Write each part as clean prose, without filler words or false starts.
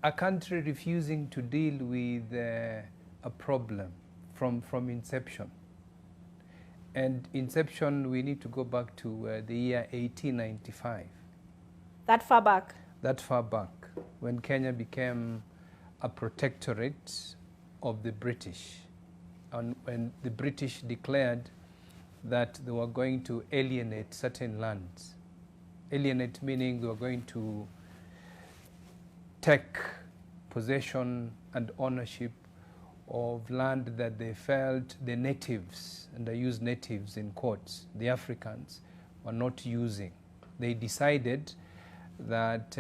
a country refusing to deal with a problem from inception. And inception, we need to go back to the year 1895. That far back? That far back, when Kenya became a protectorate of the British. And when the British declared that they were going to alienate certain lands. Alienate meaning they were going to take possession and ownership of land that they felt the natives, and I use natives in quotes, the Africans, were not using. They decided that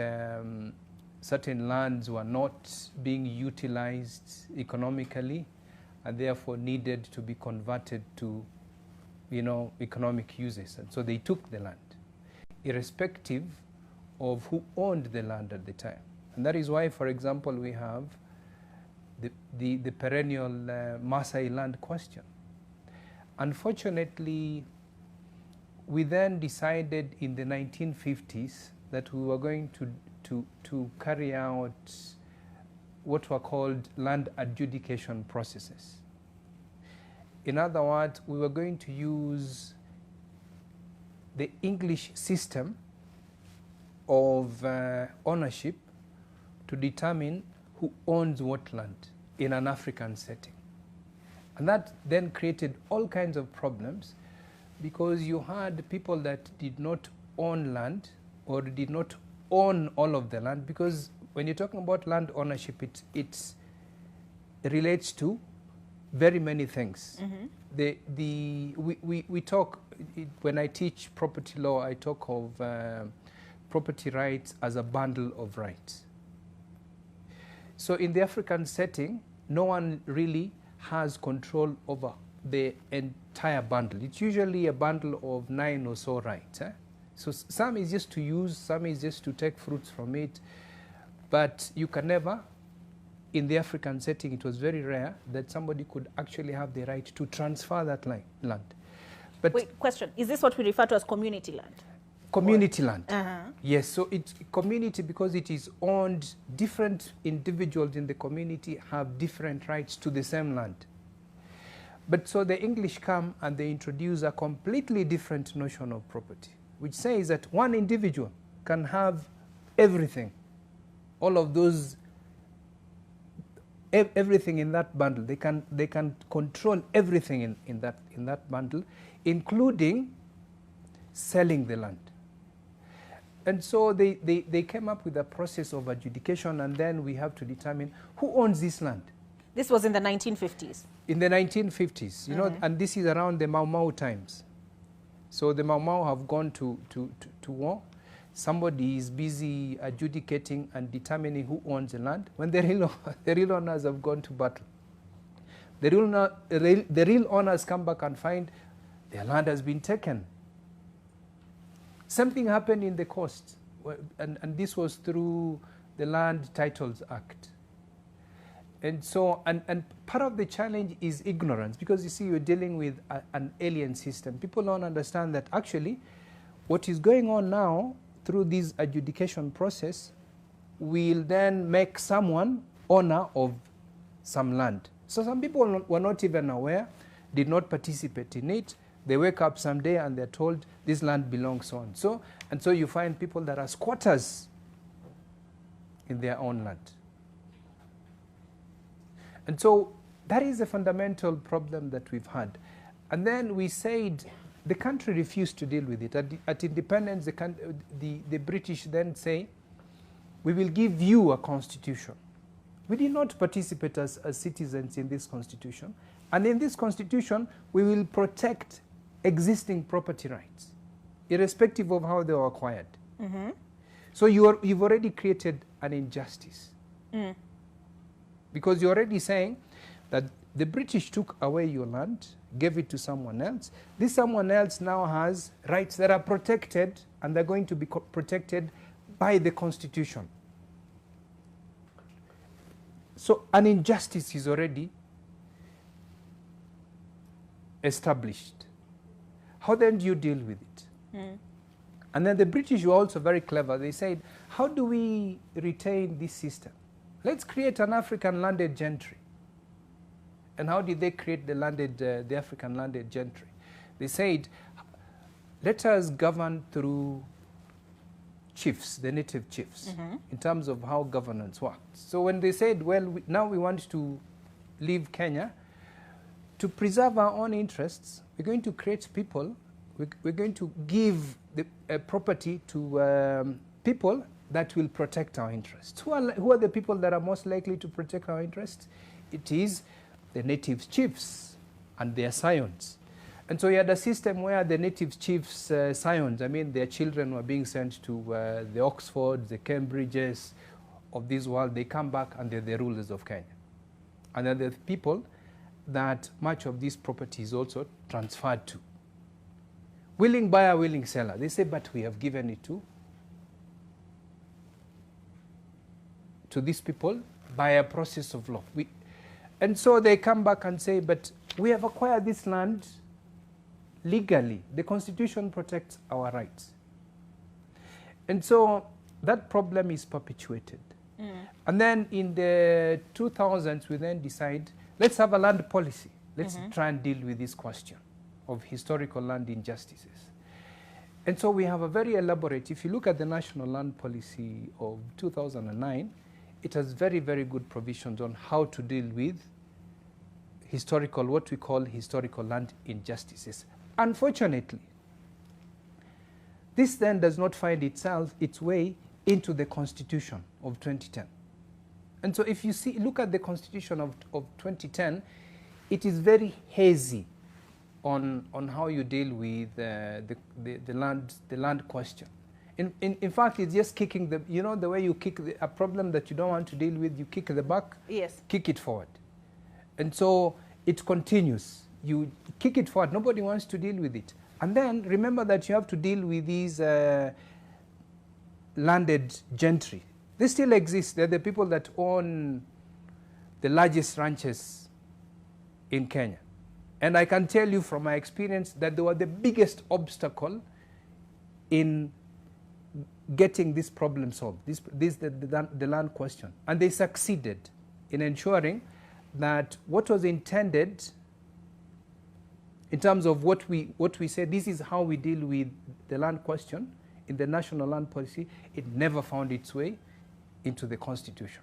certain lands were not being utilized economically and therefore needed to be converted to, economic uses. And so they took the land, irrespective of who owned the land at the time. And that is why, for example, we have the perennial Maasai land question. Unfortunately, we then decided in the 1950s that we were going to carry out what were called land adjudication processes. In other words, we were going to use the English system of ownership to determine who owns what land in an African setting. And that then created all kinds of problems, because you had people that did not own land or did not own all of the land, because when you're talking about land ownership, it relates to very many things. We talk, when I teach property law, I talk of property rights as a bundle of rights. So in the African setting, no one really has control over the entire bundle. It's usually a bundle of 9 or so rights. So some is just to use, some is just to take fruits from it, but you can never, in the African setting, it was very rare that somebody could actually have the right to transfer that land. But wait, question, is this what we refer to as community land? Community land. Yes, so it's community because it is owned, different individuals in the community have different rights to the same land. But so the English come and they introduce a completely different notion of property, which says that one individual can have everything, all of those, everything in that bundle. They can control everything in that bundle, including selling the land. And so they came up with a process of adjudication, and then we have to determine who owns this land. This was in the 1950s? In the 1950s, you know, and this is around the Mau Mau times. So the Mau Mau have gone to war. Somebody is busy adjudicating and determining who owns the land, when the real owners have gone to battle. The real owners come back and find their land has been taken. Something happened in the coast, and this was through the Land Titles Act. And so, and part of the challenge is ignorance, because you see, you're dealing with an alien system. People don't understand that actually what is going on now through this adjudication process will then make someone owner of some land. So some people were not even aware, did not participate in it. They wake up someday and they're told this land belongs so and so. And so you find people that are squatters in their own land. And so that is a fundamental problem that we've had. And then we said the country refused to deal with it. At independence, the British then say, we will give you a constitution. We did not participate as citizens in this constitution. And in this constitution, we will protect existing property rights, irrespective of how they were acquired. So you've already created an injustice. Because you're already saying that the British took away your land, gave it to someone else. This someone else now has rights that are protected, and they're going to be protected by the Constitution. So an injustice is already established. How then do you deal with it? And then the British were also very clever. They said, how do we retain this system? Let's create an African landed gentry. And how did they create the African landed gentry? They said, let us govern through chiefs, the native chiefs, in terms of how governance works. So when they said, well, now we want to leave Kenya, to preserve our own interests, we're going to create people, we're going to give the property to people that will protect our interests. Who are the people that are most likely to protect our interests? It is the native chiefs and their scions. And so you had a system where the native chiefs' scions, I mean, their children were being sent to the Oxfords, the Cambridges of this world. They come back and they're the rulers of Kenya. And they're the people that much of this property is also transferred to. Willing buyer, willing seller. They say, but we have given it to these people by a process of law. And so they come back and say, but we have acquired this land legally. The Constitution protects our rights. And so that problem is perpetuated. And then in the 2000s, we then decide, let's have a land policy. Let's try and deal with this question of historical land injustices. And so we have a very elaborate, if you look at the National Land Policy of 2009, it has very, very good provisions on how to deal with historical, what we call historical land injustices. Unfortunately, this then does not find its way into the Constitution of 2010. And so if you look at the Constitution of 2010, it is very hazy on how you deal with the land question. In fact, it's just kicking the way you kick a problem that you don't want to deal with, you kick the back, yes, kick it forward. And so it continues. You kick it forward. Nobody wants to deal with it. And then remember that you have to deal with these landed gentry. They still exist. They're the people that own the largest ranches in Kenya. And I can tell you from my experience that they were the biggest obstacle in getting this problem solved, the land question. And they succeeded in ensuring that what was intended in terms of what we say, this is how we deal with the land question in the National Land Policy, it never found its way into the Constitution.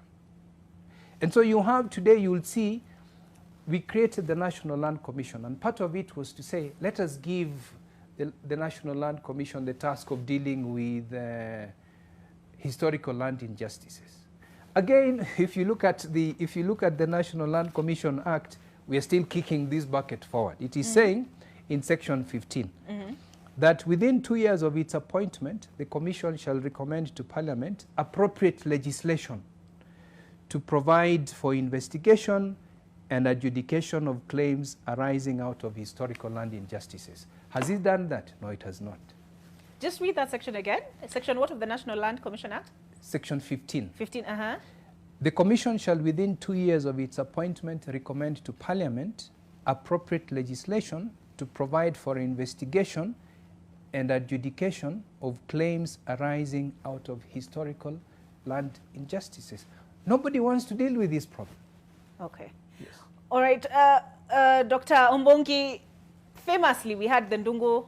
And so you have today, you will see, we created the National Land Commission, and part of it was to say, let us give the National Land Commission the task of dealing with historical land injustices. Again, if you look at the National Land Commission Act, we are still kicking this bucket forward. It is saying in section 15 that within 2 years of its appointment, the Commission shall recommend to Parliament appropriate legislation to provide for investigation and adjudication of claims arising out of historical land injustices. Has it done that? No, it has not. Just read that section again. Section what of the National Land Commission Act? Section 15. 15, The Commission shall within 2 years of its appointment recommend to Parliament appropriate legislation to provide for investigation and adjudication of claims arising out of historical land injustices. Nobody wants to deal with this problem. Okay. Yes. All right. Dr. Ombongi, famously, we had the Ndungu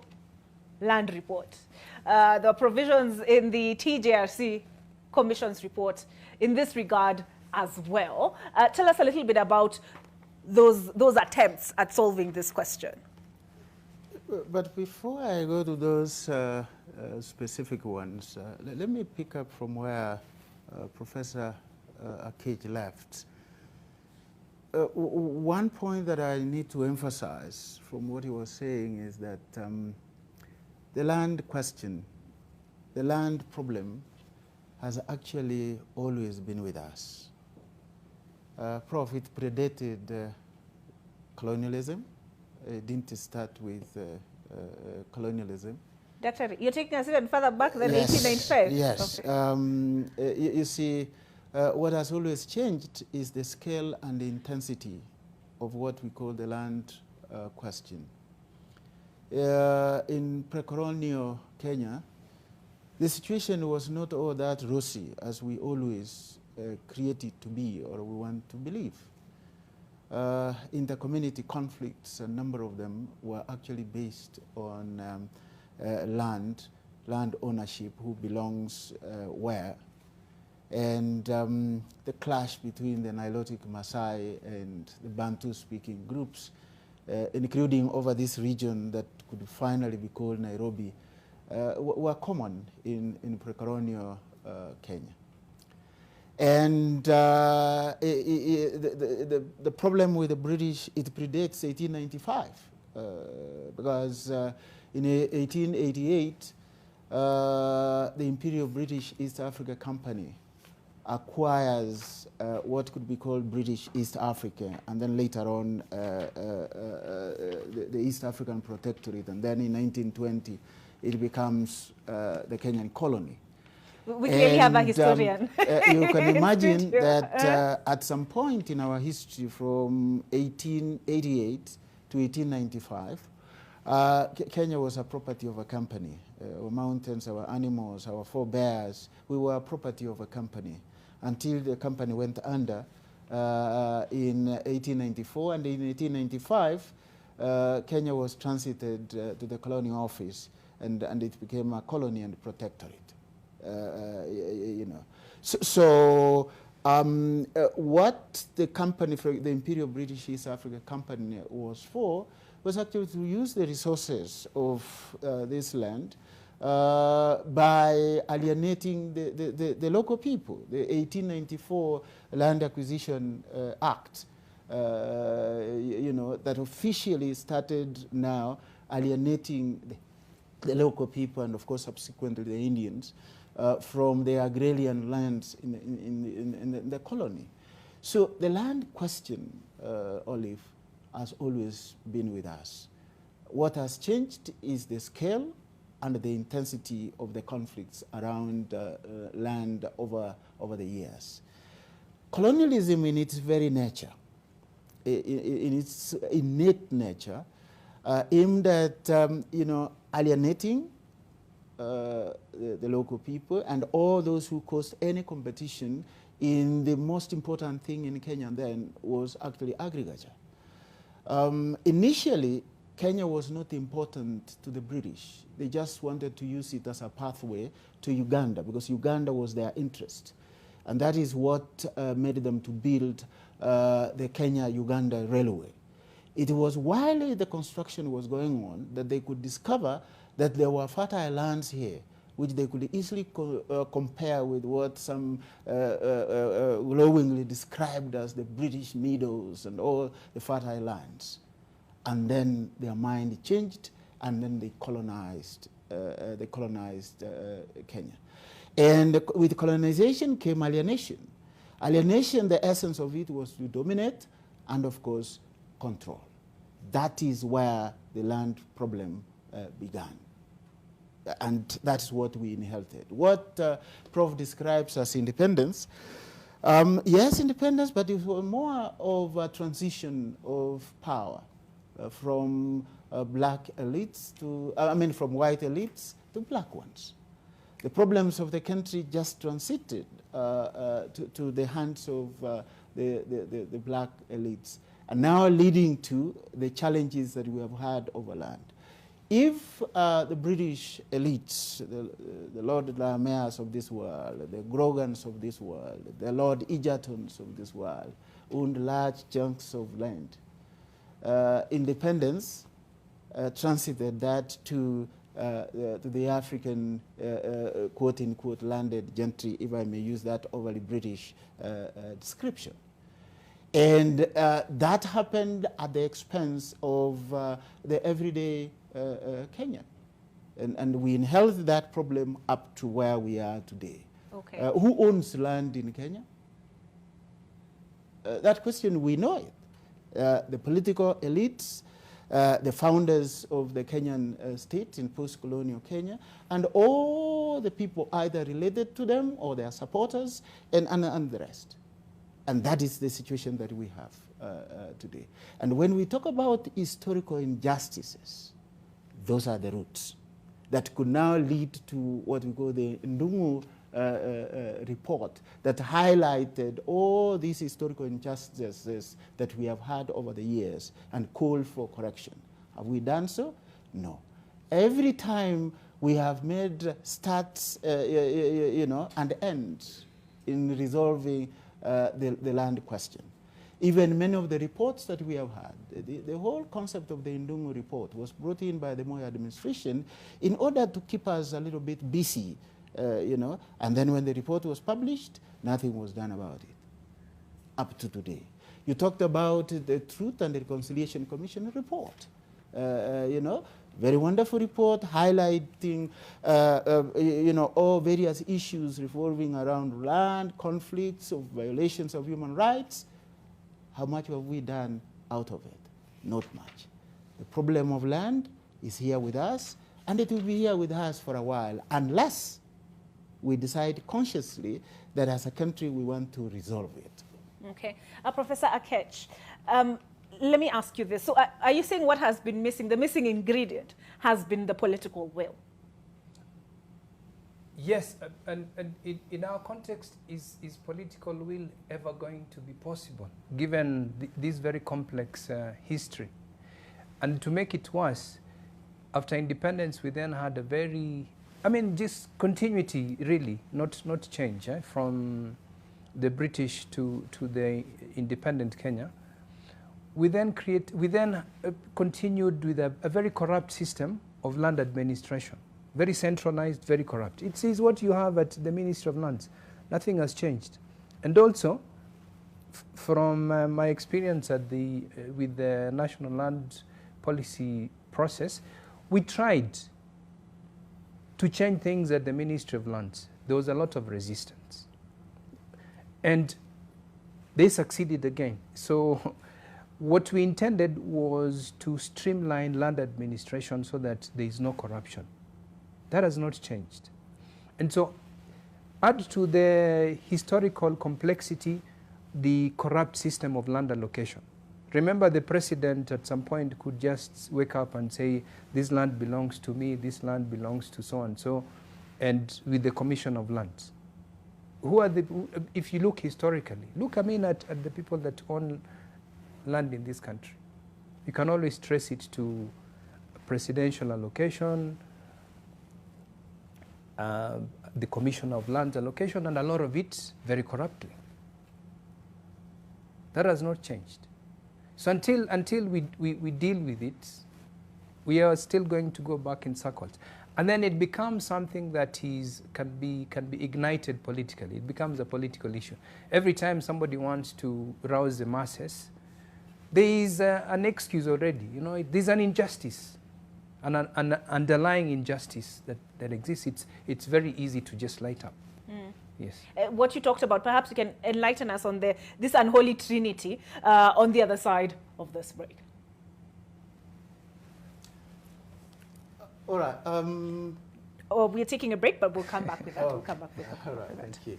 land report. The provisions in the TJRC Commission's report in this regard as well. Tell us a little bit about those attempts at solving this question. But before I go to those specific ones, let me pick up from where Professor Akej left. One point that I need to emphasize from what he was saying is that the land question, the land problem, has actually always been with us. Prof, it predated colonialism. It didn't start with colonialism. Doctor, you're taking us even further back than Yes, 1895? yes. Okay. You see, what has always changed is the scale and the intensity of what we call the land question. In pre-colonial Kenya, the situation was not all that rosy as we always create it to be or we want to believe. Inter-community conflicts, a number of them were actually based on land ownership, who belongs where, and the clash between the Nilotic Maasai and the Bantu-speaking groups, including over this region that could finally be called Nairobi, were common in pre-colonial Kenya. And the problem with the British, it predates 1895, because in 1888, the Imperial British East Africa Company acquires what could be called British East Africa, and then later on the East African Protectorate, and then in 1920 it becomes the Kenyan colony. We clearly have a historian. You can imagine that at some point in our history from 1888 to 1895, Kenya was a property of a company. Our mountains, our animals, our forebears, we were a property of a company until the company went under in 1894. And in 1895, Kenya was transited to the colonial office, and it became a colony and protectorate. You know, what the company, for the Imperial British East Africa Company, was for was actually to use the resources of this land by alienating the local people. The 1894 Land Acquisition Act, you know, that officially started now alienating the local people and, of course, subsequently the Indians from their agrarian lands in the colony. So the land question, Olive, has always been with us. What has changed is the scale and the intensity of the conflicts around land over the years. Colonialism in its very nature, in its innate nature, aimed at you know, alienating the local people and all those who caused any competition in the most important thing in Kenya then was actually agriculture. Initially, Kenya was not important to the British. They just wanted to use it as a pathway to Uganda because Uganda was their interest. And that is what made them to build the Kenya-Uganda Railway. It was while the construction was going on that they could discover that there were fertile lands here, which they could easily compare with what some glowingly described as the British Meadows and all the fertile lands. And then their mind changed, and then they colonized Kenya. And with colonization came alienation. Alienation, the essence of it was to dominate and, of course, control. That is where the land problem began. And that's what we inherited. What Prof describes as independence, yes, independence, but it was more of a transition of power from black elites to, from white elites to black ones. The problems of the country just transited to the hands of the black elites, and now leading to the challenges that we have had over land. If the British elites, the Lord Lameas of this world, the Grogans of this world, the Lord Egertons of this world, owned large chunks of land, independence transited that to the African quote-unquote landed gentry, if I may use that overly British description. And that happened at the expense of the everyday Kenyan. And we inherited that problem up to where we are today. Okay. Who owns land in Kenya? That question, we know it. The political elites, the founders of the Kenyan state in post-colonial Kenya, and all the people either related to them or their supporters and the rest. And that is the situation that we have today. And when we talk about historical injustices, those are the roots that could now lead to what we call the Ndungu report that highlighted all these historical injustices that we have had over the years and called for correction. Have we done so? No. Every time we have made starts, and ends in resolving the land question. Even many of the reports that we have had, the whole concept of the Ndungu report was brought in by the Moi administration in order to keep us a little bit busy, and then when the report was published, nothing was done about it, up to today. You talked about the Truth and Reconciliation Commission report, very wonderful report highlighting, all various issues revolving around land, conflicts, of violations of human rights. How much have we done out of it? Not much. The problem of land is here with us, and it will be here with us for a while, unless we decide consciously that as a country we want to resolve it. Okay. Professor Akech, let me ask you this. So are you saying what has been missing, the missing ingredient, has been the political will? Yes, and in our context, is political will ever going to be possible, given this very complex history? And to make it worse, after independence, we then had a very, just continuity, really, not change, from the British to the independent Kenya. We then continued with a very corrupt system of land administration. Very centralized, very corrupt. It is what you have at the Ministry of Lands. Nothing has changed. And also, from my experience with the National Land Policy process, we tried to change things at the Ministry of Lands. There was a lot of resistance. And they succeeded again. So what we intended was to streamline land administration so that there is no corruption. That has not changed. And so add to the historical complexity the corrupt system of land allocation. Remember, the president at some point could just wake up and say, this land belongs to me, this land belongs to so and so, and with the Commission of Lands. Who are if you look historically, look at the people that own land in this country. You can always trace it to presidential allocation, the Commission of Lands allocation, and a lot of it very corruptly. That has not changed. So until we deal with it, we are still going to go back in circles. And then it becomes something that can be ignited politically. It becomes a political issue. Every time somebody wants to rouse the masses, there is an excuse already. There's an injustice, an underlying injustice that exists. It's very easy to just light up. Yes. What you talked about, perhaps you can enlighten us on this unholy trinity on the other side of this break. All right. We're taking a break, but we'll come back with that. We'll come back with that. All right. Thank you.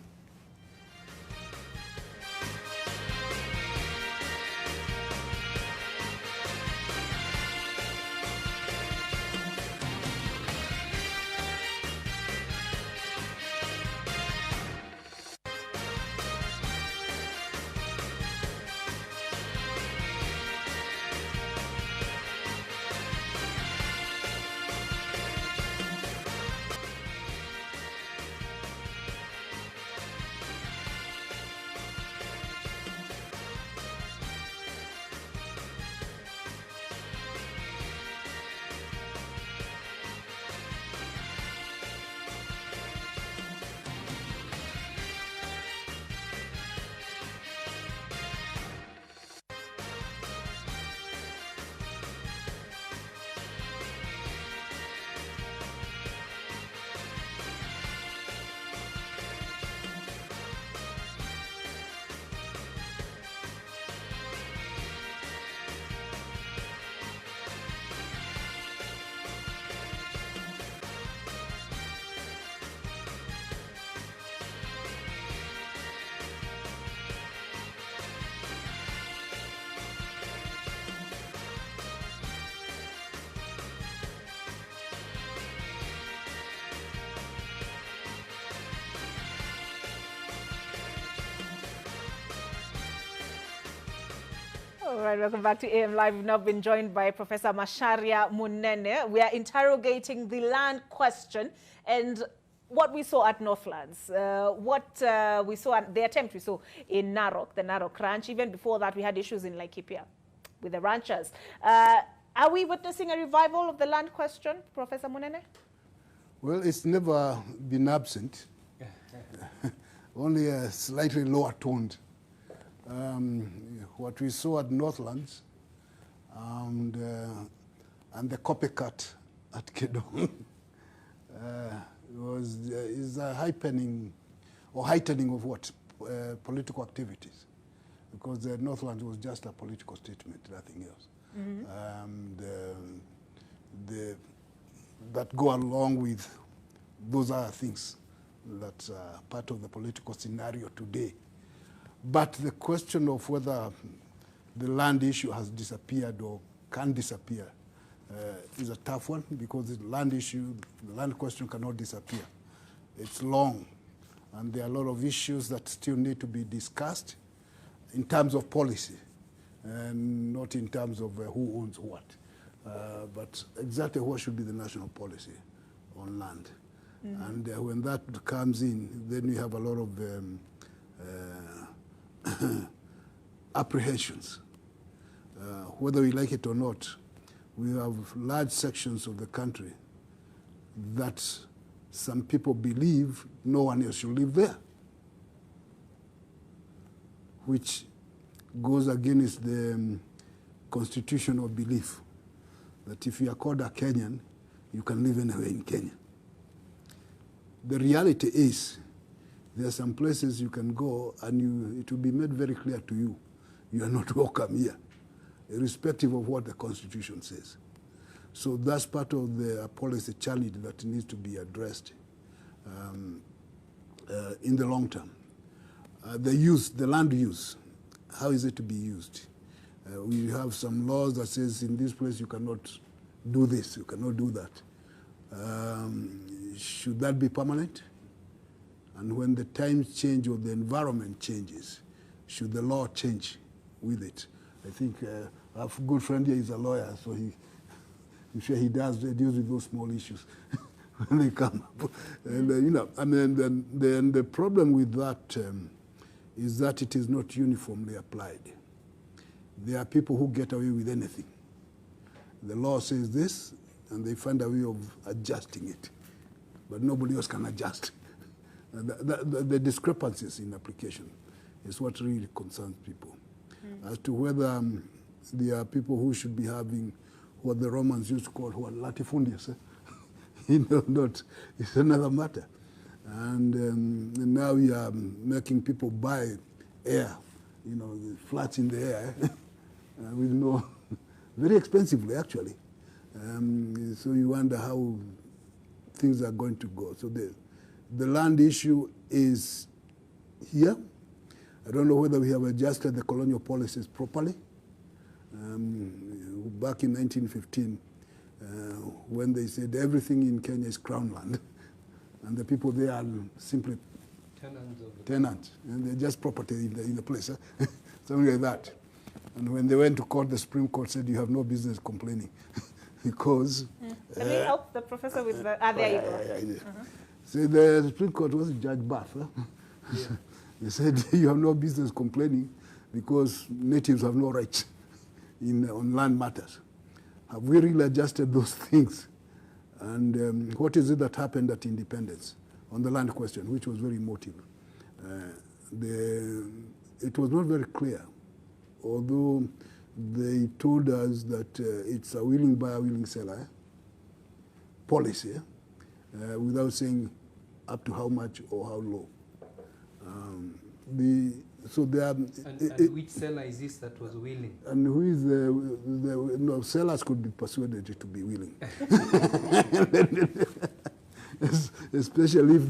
All right, welcome back to AM Live. We've now been joined by Professor Macharia Munene. We are interrogating the land question and what we saw at Northlands, we saw, at the attempt we saw in Narok, the Narok Ranch. Even before that, we had issues in Laikipia with the ranchers. Are we witnessing a revival of the land question, Professor Munene? Well, it's never been absent, only a slightly lower toned. What we saw at Northlands and the copycat at Kedong is a heightening of what? Political activities. Because the Northlands was just a political statement, nothing else. That go along with those other things that are part of the political scenario today. But the question of whether the land issue has disappeared or can disappear is a tough one, because the land issue, the land question cannot disappear. It's long, and there are a lot of issues that still need to be discussed in terms of policy, and not in terms of who owns what. But exactly what should be the national policy on land. And when that comes in, then we have a lot of apprehensions. Whether we like it or not, we have large sections of the country that some people believe no one else should live there, which goes against the constitutional belief that if you are called a Kenyan, you can live anywhere in Kenya. The reality is, there are some places you can go and it will be made very clear to you, you are not welcome here, irrespective of what the Constitution says. So that's part of the policy challenge that needs to be addressed in the long term. The land use, how is it to be used? We have some laws that says in this place you cannot do this, you cannot do that. Should that be permanent? And when the times change or the environment changes, should the law change with it? I think our good friend here is a lawyer, so I'm sure he deals with those small issues when they come up. And, then the problem with that is that it is not uniformly applied. There are people who get away with anything. The law says this, and they find a way of adjusting it, but nobody else can adjust. The discrepancies in application is what really concerns people. As to whether there are people who should be having what the Romans used to call latifundious, it's another matter. And now we are making people buy air, the flats in the air, with no, very expensively actually. So you wonder how things are going to go. So the land issue is here. I don't know whether we have adjusted the colonial policies properly. Back in 1915, when they said everything in Kenya is crown land, and the people there are simply tenants, and they're just property in the place, something like that. And when they went to court, the Supreme Court said you have no business complaining, because. Can we help the professor with the? There you go. So the Supreme Court wasn't Judge Bath. They said you have no business complaining because natives have no rights on land matters. Have we really adjusted those things? And what is it that happened at independence on the land question, which was very emotive? It was not very clear, although they told us that it's a willing buyer, willing seller policy, without saying up to how much or how low. And which seller is this that was willing? And who is sellers could be persuaded to be willing, especially if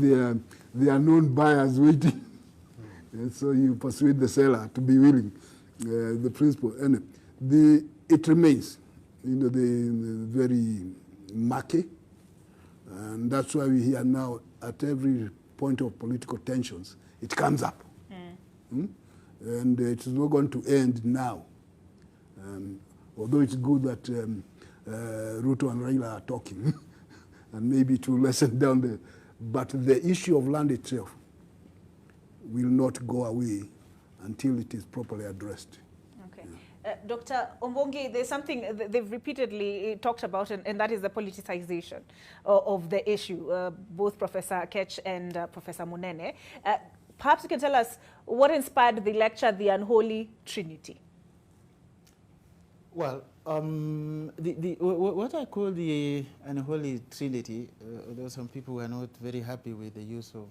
they are known buyers waiting. And so you persuade the seller to be willing. The principle, and it remains, the very murky, and that's why we hear now at every point of political tensions, it comes up. And it is not going to end now. Although it's good that Ruto and Raila are talking, and maybe to lessen down but the issue of land itself will not go away until it is properly addressed. Okay. Dr. Ombongi, there's something they've repeatedly talked about, and that is the politicization of the issue, both Professor Akech and Professor Munene. Perhaps you can tell us what inspired the lecture, The Unholy Trinity? Well, what I call the Unholy Trinity, although some people were not very happy with the use of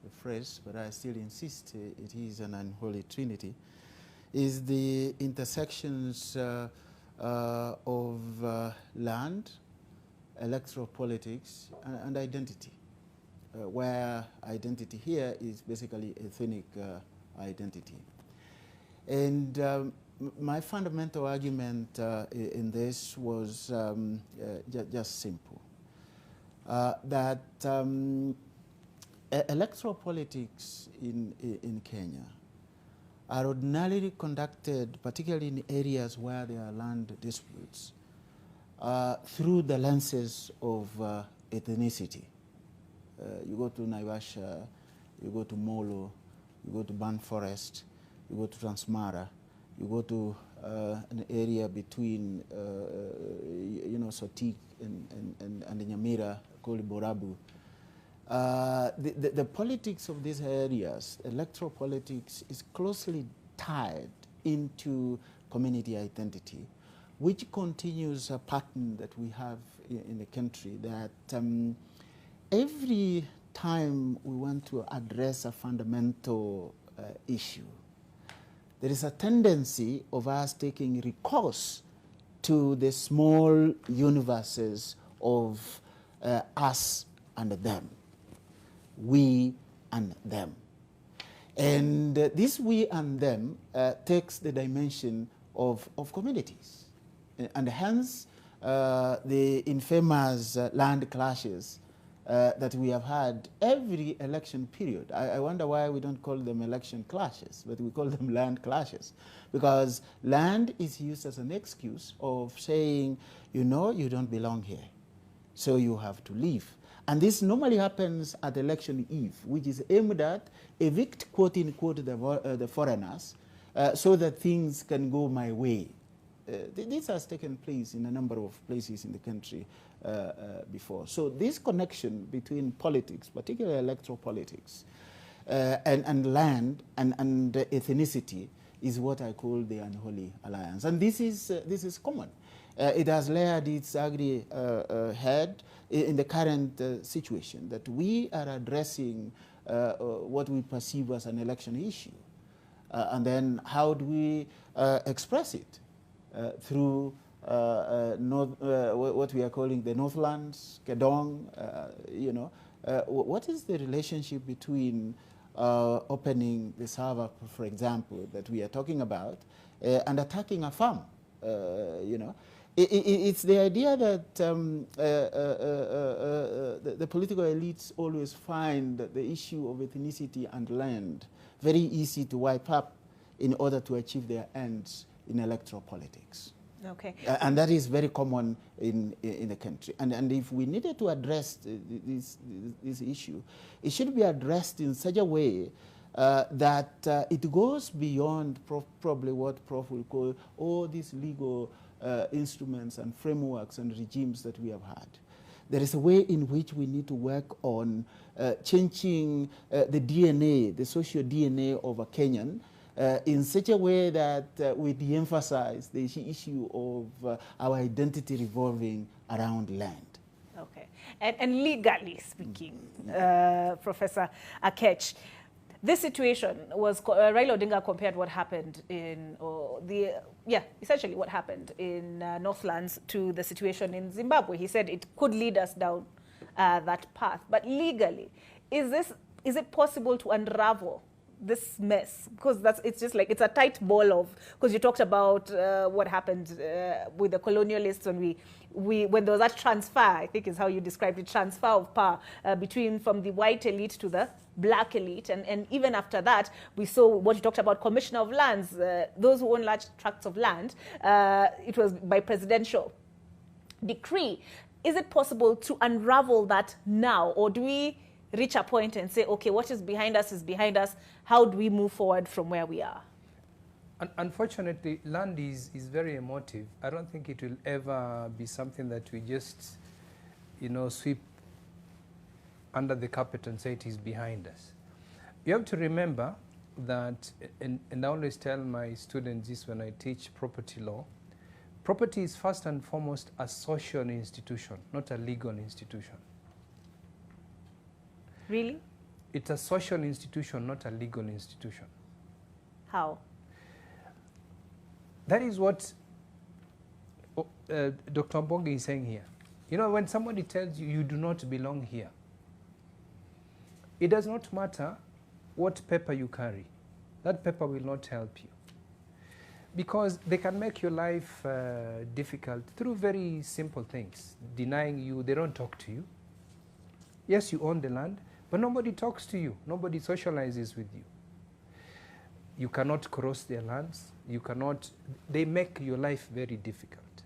the phrase, but I still insist it is an Unholy Trinity, is the intersections of land, electoral politics, and identity, where identity here is basically ethnic identity. And my fundamental argument in this was just simple, that electoral politics in Kenya are ordinarily conducted, particularly in areas where there are land disputes, through the lenses of ethnicity. You go to Naivasha, you go to Molo, you go to Ban Forest, you go to Transmara, you go to an area between, Sotik and Nyamira, called Borabu. The politics of these areas, electoral politics, is closely tied into community identity, which continues a pattern that we have in the country, that every time we want to address a fundamental issue, there is a tendency of us taking recourse to the small universes of us and them, we and them. And this we and them takes the dimension of communities. And hence, the infamous land clashes that we have had every election period. I wonder why we don't call them election clashes, but we call them land clashes. Because land is used as an excuse of saying, you don't belong here, so you have to leave. And this normally happens at election eve, which is aimed at evict, quote unquote, the foreigners, so that things can go my way. This has taken place in a number of places in the country before. So this connection between politics, particularly electoral politics, and land and ethnicity is what I call the unholy alliance. And this is common. It has layered its ugly head in the current situation, that we are addressing what we perceive as an election issue. And then how do we express it? Through what we are calling the Northlands, Kedong, what is the relationship between opening the server, for example, that we are talking about, and attacking a farm? It's the idea that the political elites always find the issue of ethnicity and land very easy to wipe up in order to achieve their ends in electoral politics. Okay. And that is very common in the country. And if we needed to address this issue, it should be addressed in such a way that it goes beyond probably what Prof will call all these legal instruments and frameworks and regimes that we have had. There is a way in which we need to work on changing the DNA, the social DNA of a Kenyan, in such a way that we de-emphasize the issue of our identity revolving around land. Okay. And legally speaking, Professor Akech, this situation was, Raila Odinga compared what happened in, essentially what happened in Northlands to the situation in Zimbabwe. He said it could lead us down that path. But legally, is it possible to unravel this mess? Because it's just like, it's a tight ball of, because you talked about what happened with the colonialists when there was that transfer, I think is how you described it, transfer of power from the white elite to the black elite. And even after that, we saw what you talked about, commissioner of lands, those who own large tracts of land. It was by presidential decree. Is it possible to unravel that now, or do we reach a point and say, okay, what is behind us is behind us, how do we move forward from where we are? Unfortunately, land is very emotive. I don't think it will ever be something that we just, sweep under the carpet and say it is behind us. You have to remember that, and I always tell my students this when I teach property law, property is first and foremost a social institution, not a legal institution. Really? It's a social institution, not a legal institution. How? That is what Dr. Ombongi is saying here. When somebody tells you you do not belong here, it does not matter what paper you carry. That paper will not help you. Because they can make your life difficult through very simple things. Denying you, they don't talk to you. Yes, you own the land, but nobody talks to you. Nobody socializes with you. You cannot cross their lands. They make your life very difficult.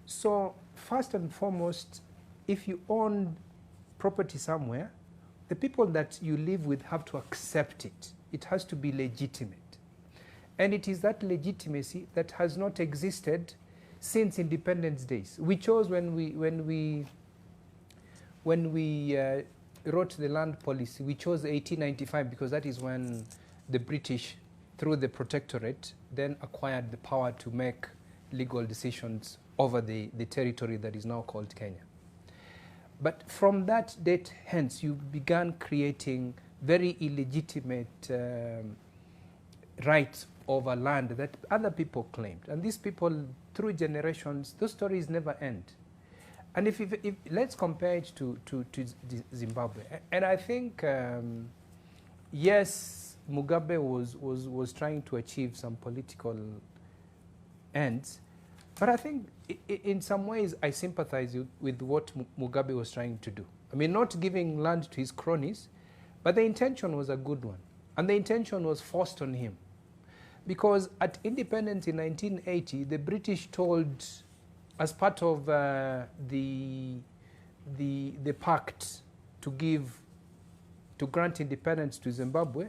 So first and foremost, if you own property somewhere, the people that you live with have to accept it. It has to be legitimate. And it is that legitimacy that has not existed since independence days. We chose when we wrote the land policy, we chose 1895 because that is when the British, through the protectorate, then acquired the power to make legal decisions over the territory that is now called Kenya. But from that date hence, you began creating very illegitimate rights over land that other people claimed. And these people, through generations, those stories never end. And if let's compare it to Zimbabwe. And I think, yes, Mugabe was trying to achieve some political ends, but I think in some ways I sympathize with what Mugabe was trying to do. I mean, not giving land to his cronies, but the intention was a good one. And the intention was forced on him. Because at independence in 1980, the British told, as part of the pact to grant independence to Zimbabwe,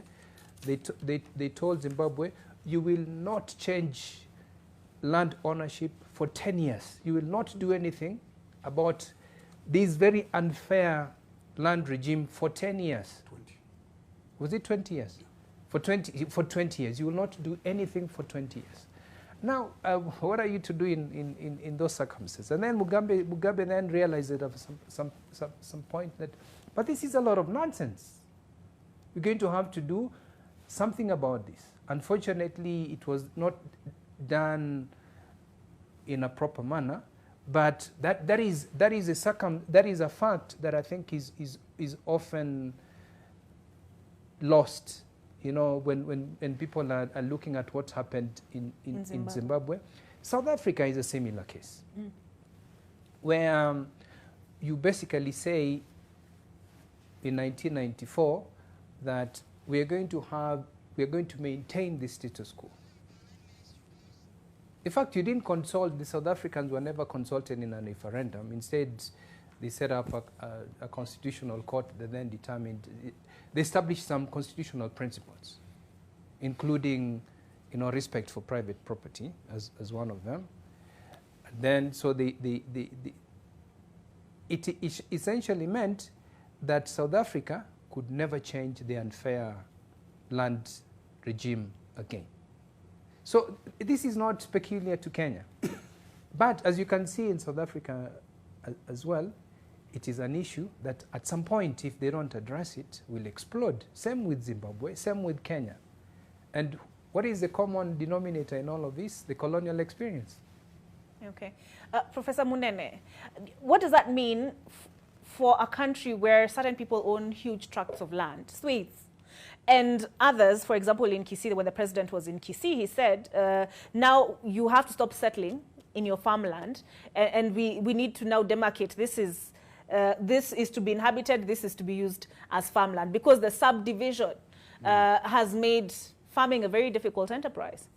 they told Zimbabwe, you will not change land ownership for 10 years. You will not do anything about this very unfair land regime for 10 years. 20. Was it 20 years? For 20 years. You will not do anything for 20 years. Now, what are you to do in those circumstances? And then Mugabe then realized at some point that, but this is a lot of nonsense. We're going to have to do something about this. Unfortunately, it was not done in a proper manner, but that is a fact that I think is often lost. When people are looking at what happened in Zimbabwe. South Africa is a similar case, where you basically say in 1994 that we are going to maintain the status quo. In fact, you didn't consult, the South Africans were never consulted in a referendum. Instead, they set up a constitutional court that then determined, they established some constitutional principles, including, respect for private property as one of them. And then, so it essentially meant that South Africa could never change the unfair land regime again. So this is not peculiar to Kenya. But as you can see in South Africa as well, it is an issue that at some point, if they don't address it, will explode. Same with Zimbabwe, same with Kenya. And what is the common denominator in all of this? The colonial experience. Okay. Professor Munene, what does that mean for a country where certain people own huge tracts of land, Swedes, And others, for example, in Kisii, when the president was in Kisii, he said, now you have to stop settling in your farmland, and we need to now demarcate. This is to be inhabited, this is to be used as farmland, because the subdivision has made farming a very difficult enterprise.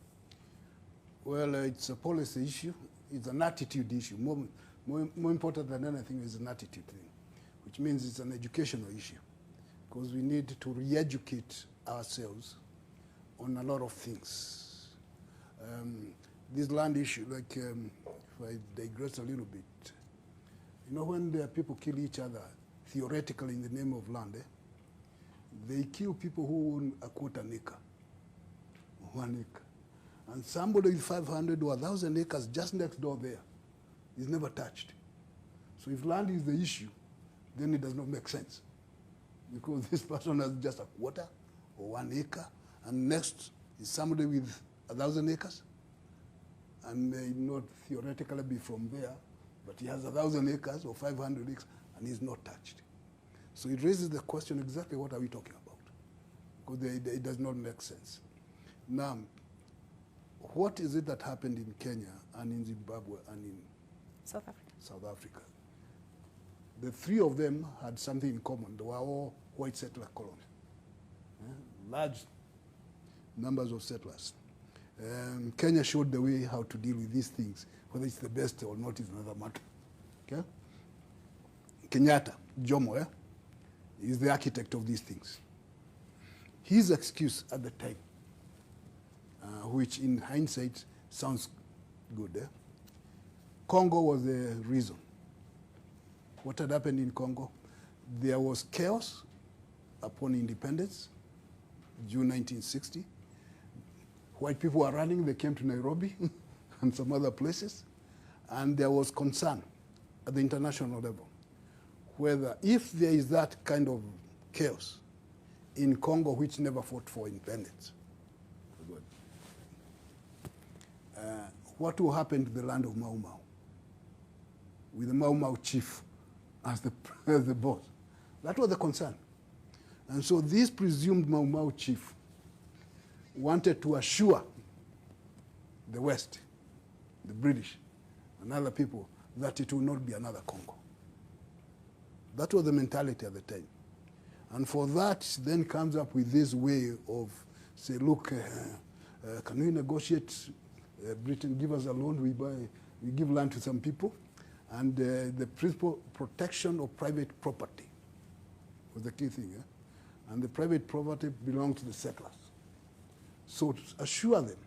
Well, it's a policy issue. It's an attitude issue. More important than anything is an attitude thing, which means it's an educational issue, because we need to re-educate ourselves on a lot of things. This land issue, like, if I digress a little bit, you know, when the people kill each other, theoretically in the name of land, they kill people who own a quarter acre, 1 acre. And somebody with 500 or 1,000 acres just next door there is never touched. So if land is the issue, then it does not make sense. Because this person has just a quarter or 1 acre, and next is somebody with 1,000 acres, and may not theoretically be from there, but he has 1,000 acres or 500 acres, and he's not touched. So it raises the question, exactly what are we talking about? Because it does not make sense. Now, what is it that happened in Kenya and in Zimbabwe and in South Africa? The three of them had something in common. They were all white settler colonies. Large numbers of settlers. Kenya showed the way how to deal with these things. Whether it's the best or not is another matter. Okay? Kenyatta, Jomo, is the architect of these things. His excuse at the time, which in hindsight sounds good, Congo was the reason. What had happened in Congo? There was chaos upon independence, June 1960. White people were running, they came to Nairobi and some other places, and there was concern at the international level whether if there is that kind of chaos in Congo, which never fought for independence, what will happen to the land of Mau Mau, with the Mau Mau chief as the boss? That was the concern. And so this presumed Mau Mau chief wanted to assure the West, the British, and other people that it will not be another Congo. That was the mentality at the time. And for that, then comes up with this way of, say, look, can we negotiate? Britain give us a loan, we give land to some people, and the principal protection of private property was the key thing. And the private property belonged to the settlers. So to assure them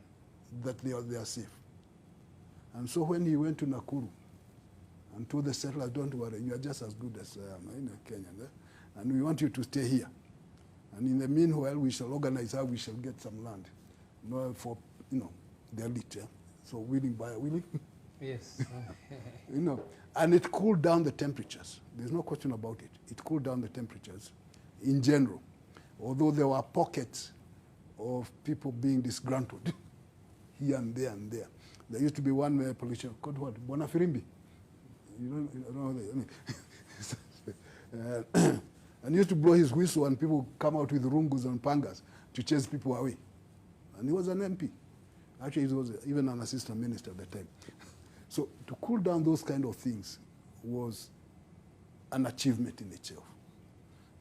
that they are safe. And so when he went to Nakuru and told the settlers, don't worry, you are just as good as in Kenya, and we want you to stay here. And in the meanwhile, we shall organize how we shall get some land, for the elite. So willing buyer willing. Yes. And it cooled down the temperatures. There's no question about it. It cooled down the temperatures in general, although there were pockets of people being disgruntled here and there and there. There used to be one politician called what? Bonafirimbi. You know and he used to blow his whistle and people come out with rungus and pangas to chase people away. And he was an MP. Actually, he was even an assistant minister at the time. So to cool down those kind of things was an achievement in itself.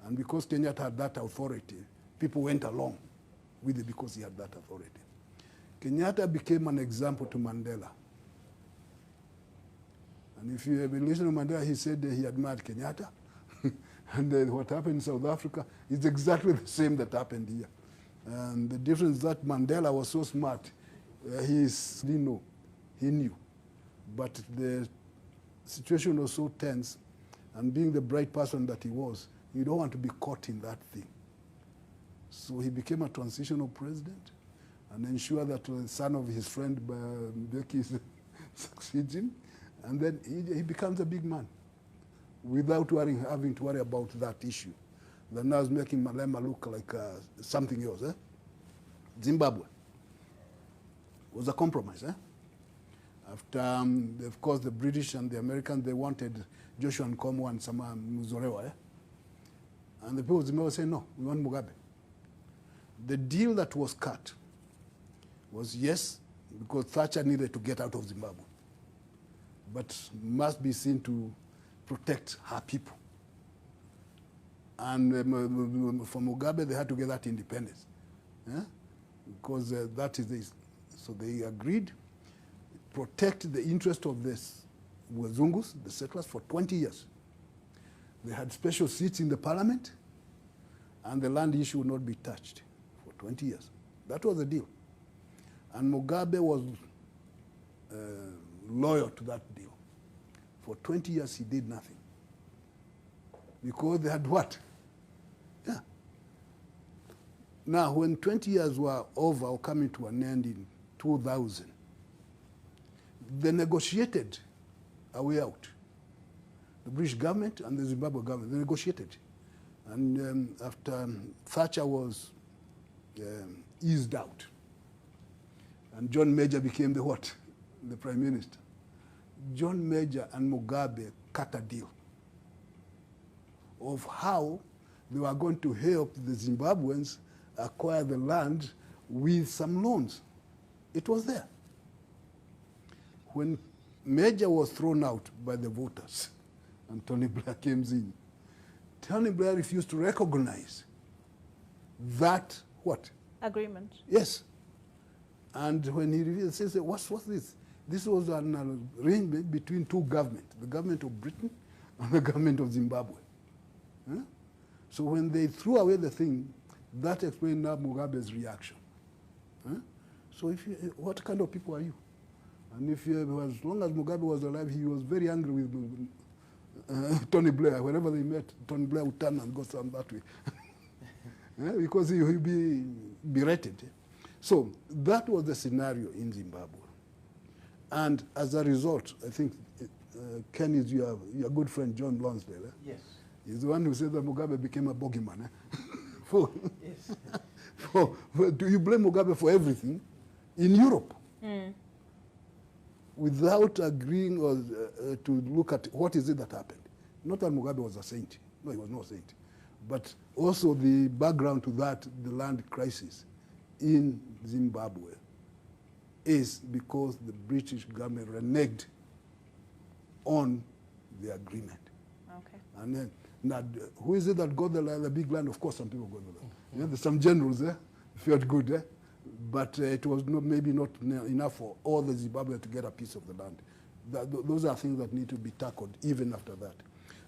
And because Kenyatta had that authority, people went along with it because he had that authority. Kenyatta became an example to Mandela. And if you have been listening to Mandela, he said that he admired Kenyatta. And what happened in South Africa is exactly the same that happened here. And the difference is that Mandela was so smart, he didn't know, he knew. But the situation was so tense, and being the bright person that he was, you don't want to be caught in that thing. So he became a transitional president and ensured that the son of his friend Mbeki succeeds him. And then he becomes a big man without having to worry about that issue. That now is making Malema look like something else. Zimbabwe was a compromise. After, of course, the British and the Americans, they wanted Joshua Nkomo and Sama Muzorewa. And the people of Zimbabwe say, no, we want Mugabe. The deal that was cut was, yes, because Thatcher needed to get out of Zimbabwe, but must be seen to protect her people. And for Mugabe, they had to get that independence, because that is this. So they agreed, protect the interest of the Wazungus, the settlers, for 20 years. They had special seats in the parliament, and the land issue would not be touched for 20 years. That was the deal. And Mugabe was loyal to that deal. For 20 years, he did nothing. Because they had what? Yeah. Now, when 20 years were over or coming to an end in 2000, they negotiated a way out. The British government and the Zimbabwe government, they negotiated. And after Thatcher was eased out, and John Major became the what? The Prime Minister. John Major and Mugabe cut a deal of how they were going to help the Zimbabweans acquire the land with some loans. It was there. When Major was thrown out by the voters and Tony Blair came in, Tony Blair refused to recognize that what? Agreement. Yes. And when he revealed, he said, what's this? This was an arrangement between two governments, the government of Britain and the government of Zimbabwe. Huh? So when they threw away the thing, that explained now Mugabe's reaction. Huh? So what kind of people are you? And if as long as Mugabe was alive, he was very angry with Tony Blair. Whenever they met, Tony Blair would turn and go some that way. Because he would be berated. So that was the scenario in Zimbabwe. And as a result, I think, Ken is your good friend John Lonsdale. Yes. He's the one who said that Mugabe became a bogeyman. Yes. Do you blame Mugabe for everything in Europe? Without agreeing or, to look at what is it that happened. Not that Mugabe was a saint. No, he was no saint. But also the background to that, the land crisis in Zimbabwe, is because the British government reneged on the agreement. Okay. And then, now, who is it that got the big land? Of course, some people got the land. Yeah, there's some generals there, felt good, but it was maybe not enough for all the Zimbabweans to get a piece of the land. Those are things that need to be tackled even after that.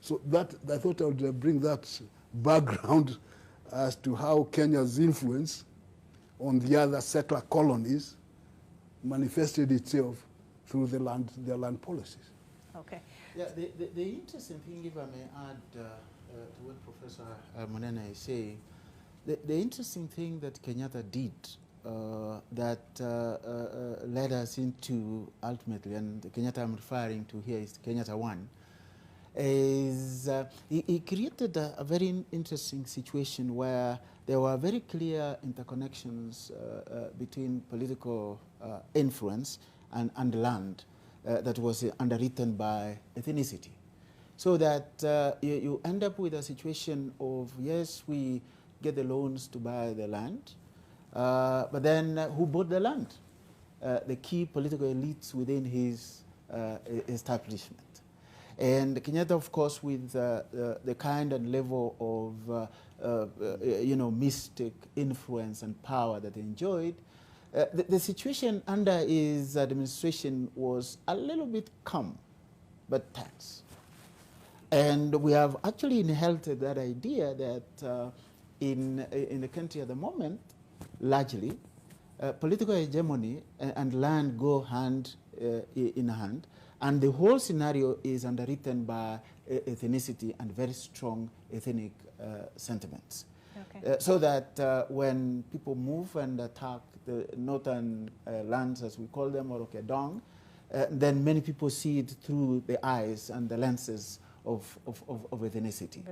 So that I thought I would bring that background as to how Kenya's influence on the other settler colonies manifested itself through their land policies. Okay. Yeah, the interesting thing, if I may add to what Professor Monena is saying, the interesting thing that Kenyatta did that led us into ultimately, and the Kenyatta I'm referring to here is Kenyatta 1, is he created a very interesting situation where there were very clear interconnections between political influence and land that was underwritten by ethnicity. So that you end up with a situation of, yes, we get the loans to buy the land, but then who bought the land? The key political elites within his establishment. And Kenyatta, of course, with the kind and level of mystic influence and power that he enjoyed, the situation under his administration was a little bit calm, but tense. And we have actually inherited that idea that in the country at the moment, largely, political hegemony and land go hand in hand, and the whole scenario is underwritten by ethnicity and very strong ethnic sentiments. Okay. So that when people move and attack the northern lands, as we call them, or Okedong, then many people see it through the eyes and the lenses of ethnicity.